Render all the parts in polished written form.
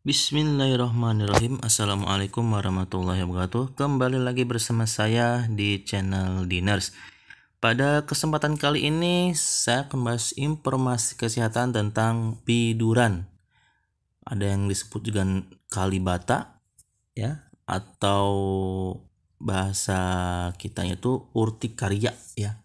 Bismillahirrahmanirrahim. Assalamualaikum warahmatullahi wabarakatuh. Kembali lagi bersama saya di channel Diners. Pada kesempatan kali ini saya akan bahas informasi kesehatan tentang biduran. Ada yang disebut juga kalibata ya, atau bahasa kitanya itu urtikaria ya.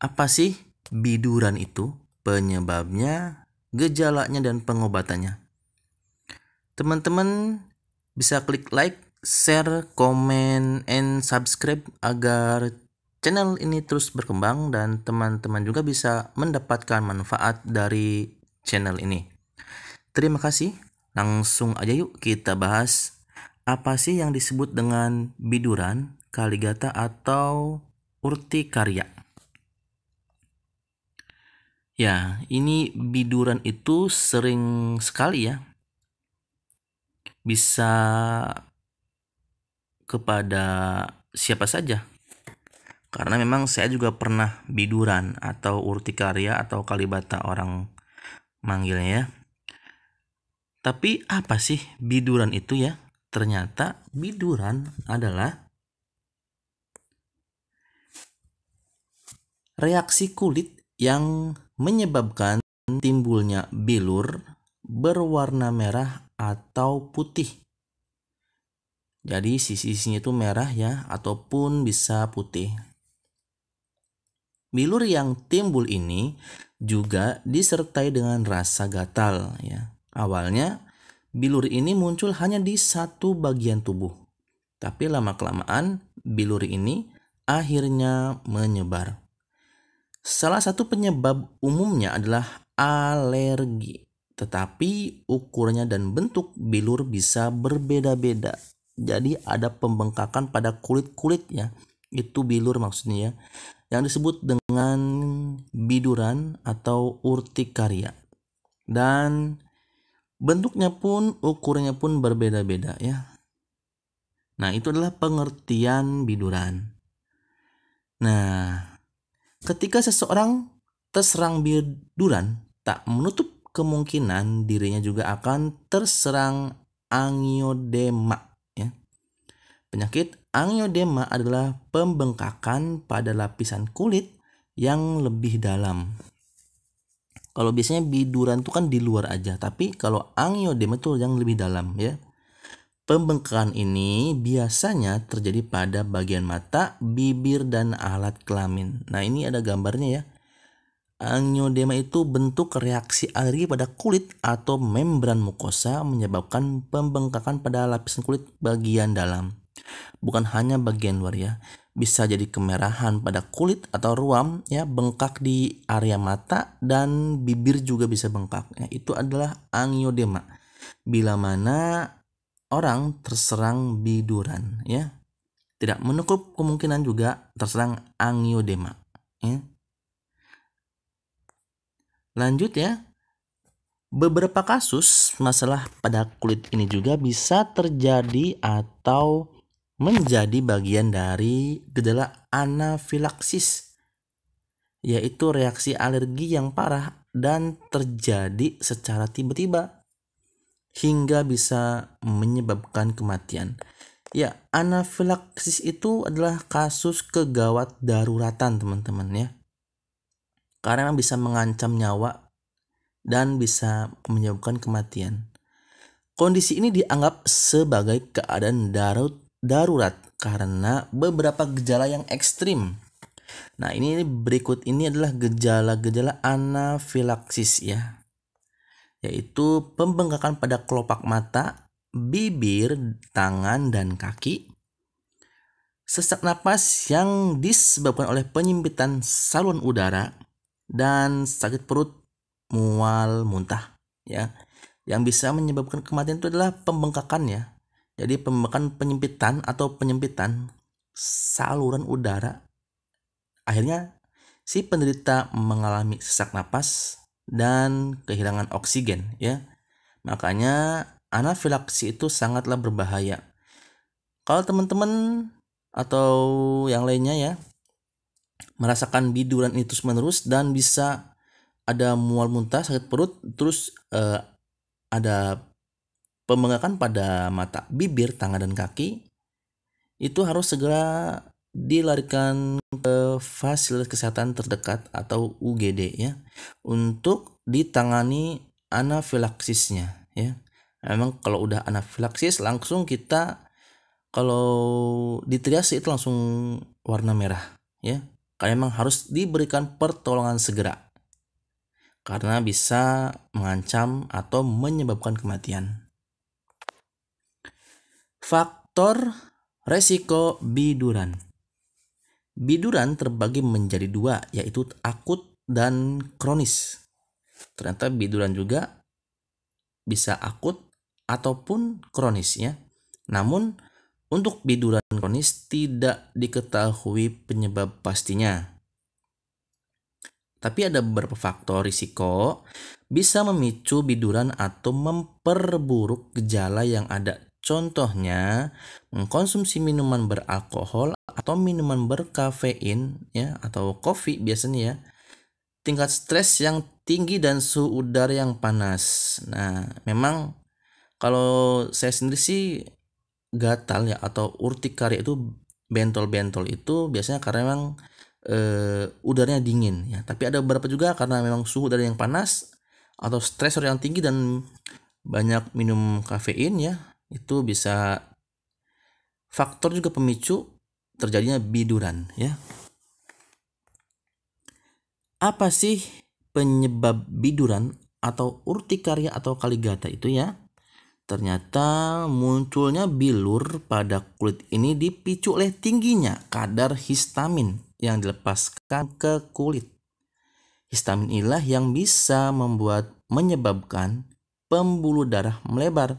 Apa sih biduran itu? Penyebabnya, gejalanya dan pengobatannya. Teman-teman bisa klik like, share, komen, and subscribe agar channel ini terus berkembang dan teman-teman juga bisa mendapatkan manfaat dari channel ini. Terima kasih. Langsung aja yuk kita bahas apa sih yang disebut dengan biduran, kaligata atau urtikaria. Ya, ini biduran itu sering sekali ya bisa kepada siapa saja. Karena memang saya juga pernah biduran atau urtikaria atau kalibata orang manggilnya ya. Tapi apa sih biduran itu ya? Ternyata biduran adalah reaksi kulit yang menyebabkan timbulnya bilur berwarna merah atau putih. Jadi sisi-sisinya itu merah ya, ataupun bisa putih. Bilur yang timbul ini juga disertai dengan rasa gatal ya. Awalnya bilur ini muncul hanya di satu bagian tubuh. Tapi lama-kelamaan bilur ini akhirnya menyebar. Salah satu penyebab umumnya adalah alergi. Tetapi ukurannya dan bentuk bilur bisa berbeda-beda. Jadi ada pembengkakan pada kulit-kulit ya. Itu bilur maksudnya ya. Yang disebut dengan biduran atau urtikaria. Dan bentuknya pun, ukurannya pun berbeda-beda ya. Nah, itu adalah pengertian biduran. Nah, ketika seseorang terserang biduran, tak menutup kemungkinan dirinya juga akan terserang angiodema ya. Penyakit angiodema adalah pembengkakan pada lapisan kulit yang lebih dalam. Kalau biasanya biduran itu kan di luar aja, tapi kalau angiodema itu yang lebih dalam ya. Pembengkakan ini biasanya terjadi pada bagian mata, bibir, dan alat kelamin. Nah, ini ada gambarnya ya. Angiodema itu bentuk reaksi alergi pada kulit atau membran mukosa menyebabkan pembengkakan pada lapisan kulit bagian dalam. Bukan hanya bagian luar ya. Bisa jadi kemerahan pada kulit atau ruam ya, bengkak di area mata dan bibir juga bisa bengkak. Ya, itu adalah angiodema. Bila mana orang terserang biduran ya. Tidak menutup kemungkinan juga terserang angiodema ya. Lanjut ya. Beberapa kasus masalah pada kulit ini juga bisa terjadi atau menjadi bagian dari gejala anafilaksis, yaitu reaksi alergi yang parah dan terjadi secara tiba-tiba hingga bisa menyebabkan kematian. Ya, anafilaksis itu adalah kasus kegawat daruratan teman-teman ya. Karena bisa mengancam nyawa dan bisa menyebabkan kematian. Kondisi ini dianggap sebagai keadaan darurat karena beberapa gejala yang ekstrim. Nah, ini berikut ini adalah gejala-gejala anafilaksis ya. Yaitu pembengkakan pada kelopak mata, bibir, tangan, dan kaki. Sesak napas yang disebabkan oleh penyempitan saluran udara dan sakit perut, mual, muntah ya. Yang bisa menyebabkan kematian itu adalah pembengkakan ya. Jadi pembengkakan penyempitan atau penyempitan saluran udara. Akhirnya si penderita mengalami sesak napas dan kehilangan oksigen ya. Makanya anafilaksi itu sangatlah berbahaya. Kalau teman-teman atau yang lainnya ya merasakan biduran itu terus-menerus dan bisa ada mual muntah, sakit perut, terus ada pembengkakan pada mata, bibir, tangan, dan kaki itu harus segera dilarikan ke fasilitas kesehatan terdekat atau UGD ya untuk ditangani anafilaksisnya ya. Memang kalau udah anafilaksis langsung kita kalau ditriase itu langsung warna merah ya. Karena memang harus diberikan pertolongan segera karena bisa mengancam atau menyebabkan kematian. Faktor resiko biduran. Biduran terbagi menjadi dua, yaitu akut dan kronis. Ternyata biduran juga bisa akut ataupun kronis ya. Namun untuk biduran kronis tidak diketahui penyebab pastinya. Tapi ada beberapa faktor risiko bisa memicu biduran atau memperburuk gejala yang ada. Contohnya, mengkonsumsi minuman beralkohol atau minuman berkafein ya atau kopi biasanya ya. Tingkat stres yang tinggi dan suhu udara yang panas. Nah, memang kalau saya sendiri sih gatal ya atau urtikaria itu bentol-bentol itu biasanya karena memang udaranya dingin ya. Tapi ada beberapa juga karena memang suhu udara yang panas atau stresor yang tinggi dan banyak minum kafein ya. Itu bisa faktor juga pemicu terjadinya biduran ya. Apa sih penyebab biduran atau urtikaria atau kaligata itu ya? Ternyata munculnya bilur pada kulit ini dipicu oleh tingginya kadar histamin yang dilepaskan ke kulit. Histamin inilah yang bisa menyebabkan pembuluh darah melebar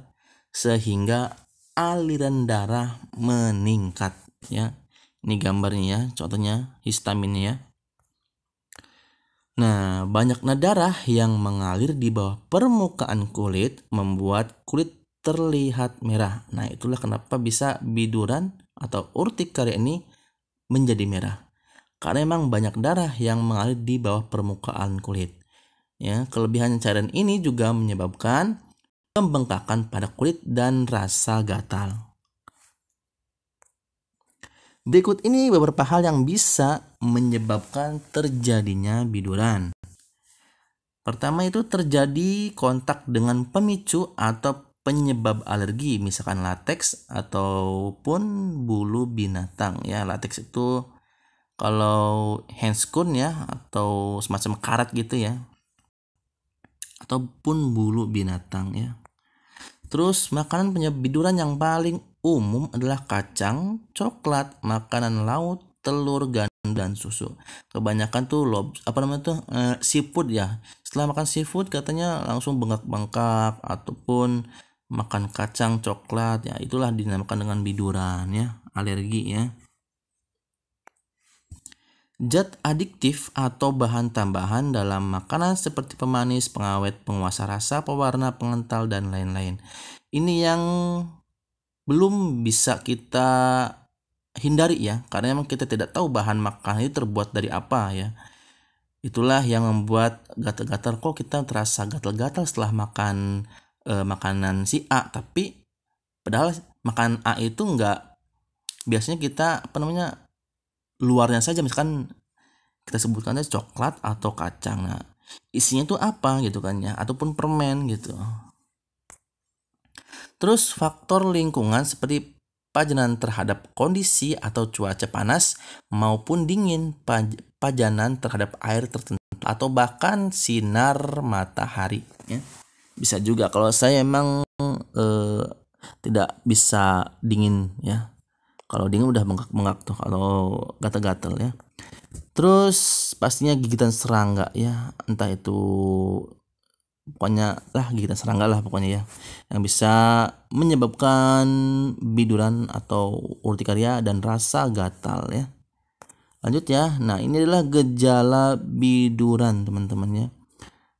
sehingga aliran darah meningkat ya. Ini gambarnya ya, contohnya histaminnya ya. Nah, banyaknya darah yang mengalir di bawah permukaan kulit membuat kulit terlihat merah. Nah, itulah kenapa bisa biduran atau urtikaria ini menjadi merah. Karena memang banyak darah yang mengalir di bawah permukaan kulit. Ya, kelebihan cairan ini juga menyebabkan pembengkakan pada kulit dan rasa gatal. Berikut ini beberapa hal yang bisa menyebabkan terjadinya biduran. Pertama itu terjadi kontak dengan pemicu atau penyebab alergi, misalkan lateks ataupun bulu binatang ya. Lateks itu kalau handscoon ya atau semacam karat gitu ya. Ataupun bulu binatang ya. Terus makanan penyebab biduran yang paling umum adalah kacang, coklat, makanan laut, telur, gandum, dan susu. Kebanyakan tuh seafood ya. Setelah makan seafood katanya langsung bengkak-bengkak ataupun makan kacang, coklat ya, itulah dinamakan dengan biduran ya, alergi ya. Zat adiktif atau bahan tambahan dalam makanan seperti pemanis, pengawet, penguasa rasa, pewarna, pengental, dan lain-lain. Ini yang belum bisa kita hindari ya, karena memang kita tidak tahu bahan makanan itu terbuat dari apa ya. Itulah yang membuat gatal-gatal, kok kita terasa gatal-gatal setelah makan makanan si A, tapi padahal makan A itu enggak, biasanya kita luarnya saja, misalkan kita sebutkan aja coklat atau kacang. Nah, isinya itu apa gitu kan ya, ataupun permen gitu. Terus faktor lingkungan seperti pajanan terhadap kondisi atau cuaca panas maupun dingin, pajanan terhadap air tertentu atau bahkan sinar matahari ya. Bisa juga kalau saya emang tidak bisa dingin ya. Kalau dingin udah bengkak-bengkak tuh, kalau gatal-gatal ya. Terus pastinya gigitan serangga ya, entah itu pokoknya lah gigitan serangga lah pokoknya ya, yang bisa menyebabkan biduran atau urtikaria dan rasa gatal ya. Lanjut ya. Nah, ini adalah gejala biduran teman-teman ya.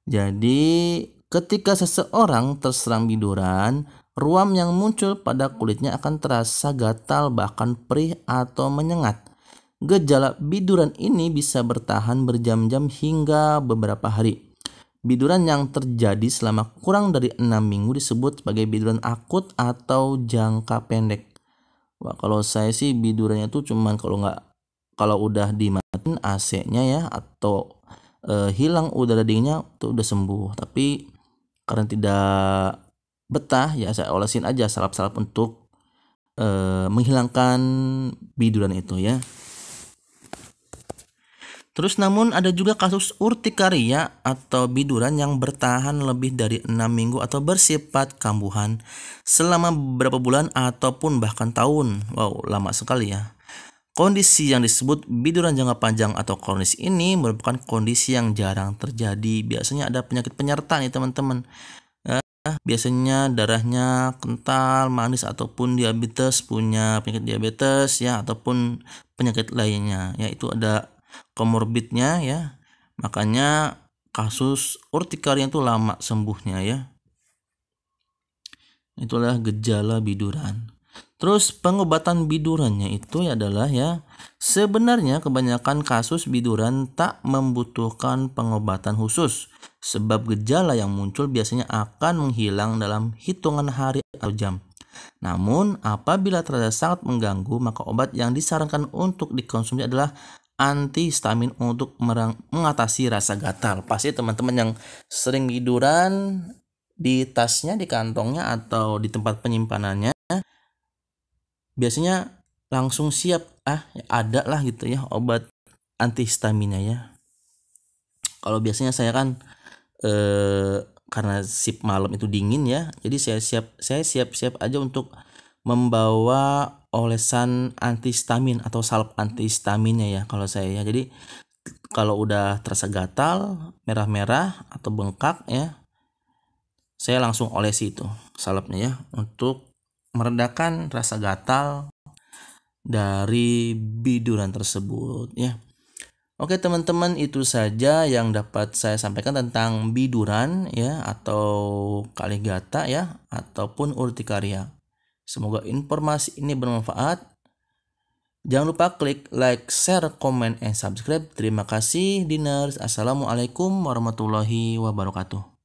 Jadi ketika seseorang terserang biduran, ruam yang muncul pada kulitnya akan terasa gatal, bahkan perih atau menyengat. Gejala biduran ini bisa bertahan berjam-jam hingga beberapa hari. Biduran yang terjadi selama kurang dari 6 minggu disebut sebagai biduran akut atau jangka pendek. Wah, kalau saya sih bidurannya tuh cuman kalau udah dimatiin AC-nya ya atau hilang udara dinginnya tuh udah sembuh. Tapi karena tidak betah ya saya olesin aja salap-salap untuk menghilangkan biduran itu ya. Terus namun ada juga kasus urtikaria atau biduran yang bertahan lebih dari 6 minggu atau bersifat kambuhan selama beberapa bulan ataupun bahkan tahun. Wow, lama sekali ya. Kondisi yang disebut biduran jangka panjang atau kronis ini merupakan kondisi yang jarang terjadi. Biasanya ada penyakit penyerta nih teman-teman. Biasanya darahnya kental, manis ataupun diabetes, punya penyakit diabetes ya ataupun penyakit lainnya. Ya itu ada komorbidnya ya. Makanya kasus urtikaria itu lama sembuhnya ya. Itulah gejala biduran. Terus pengobatan bidurannya itu adalah ya, sebenarnya kebanyakan kasus biduran tak membutuhkan pengobatan khusus sebab gejala yang muncul biasanya akan menghilang dalam hitungan hari atau jam. Namun apabila terasa sangat mengganggu, maka obat yang disarankan untuk dikonsumsi adalah antihistamin untuk mengatasi rasa gatal. Pasti teman-teman yang sering biduran di tasnya, di kantongnya atau di tempat penyimpanannya biasanya langsung siap ada lah gitu ya obat antihistaminnya ya. Kalau biasanya saya kan karena shift malam itu dingin ya, jadi saya siap aja untuk membawa olesan antihistamin atau salep antihistaminnya ya kalau saya ya. Jadi kalau udah terasa gatal, merah-merah atau bengkak ya, saya langsung olesi itu salepnya ya untuk meredakan rasa gatal dari biduran tersebut ya. Oke teman-teman, itu saja yang dapat saya sampaikan tentang biduran ya atau kaligata ya ataupun urtikaria. Semoga informasi ini bermanfaat. Jangan lupa klik like, share, comment, and subscribe. Terima kasih diners. Assalamualaikum warahmatullahi wabarakatuh.